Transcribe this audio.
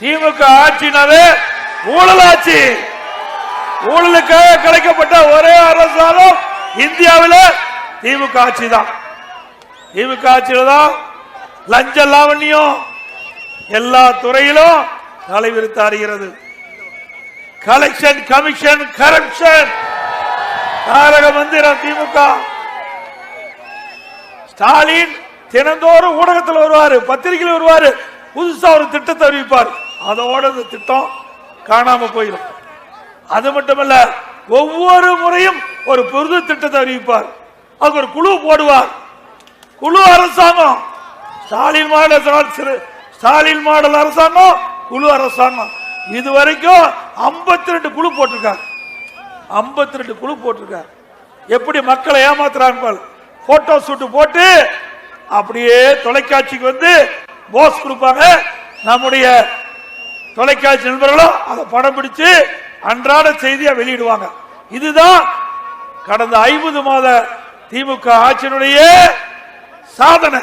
திமுக ஆட்சினாலே ஊழல் ஆட்சி. ஊழலுக்காக கிடைக்கப்பட்ட ஒரே அரசாங்கம் இந்தியாவில் திமுக ஆட்சி தான். திமுக ஆட்சியில தான் லஞ்ச லாவண்யம் எல்லா துறையிலும் தலைவிரித்தாடுகிறது. கலெக்ஷன், கமிஷன், கரப்ஷன் தாரக மந்திரம் திமுக. ஸ்டாலின் தினந்தோறும் ஊடகத்தில் வருவாரு, பத்திரிகையில் வருவாரு, புதுசா ஒரு திட்டத்தை அறிவிப்பார். அதோட இந்த திட்டம் காணாம போயிடும். அது மட்டுமல்ல, ஒவ்வொரு முறையும் ஒரு புது திட்டத்தை அறிவிப்பார். அதுக்கு ஒரு குழு போடுவார். குழு அரசாங்கம். ஸ்டாலின் மாடல் அரசாங்கம், குழு அரசாங்கம். இதுவரைக்கும் 52 குழு போட்டிருக்காங்க. 52 குழு போட்டிருக்காங்க. எப்படி மக்களை ஏமாத்துறாங்க. போட்டோ ஷூட் போட்டு அப்படியே தொலைக்காட்சிக்கு வந்து போஸ் கொடுப்பாங்க. நம்முடைய தொலைக்காட்சி நண்பர்களும் அதை படம் பிடிச்சு அன்றாட செய்தியா வெளியிடுவாங்க. இதுதான் கடந்த 50 மாத திமுக ஆட்சியினுடைய சாதனை.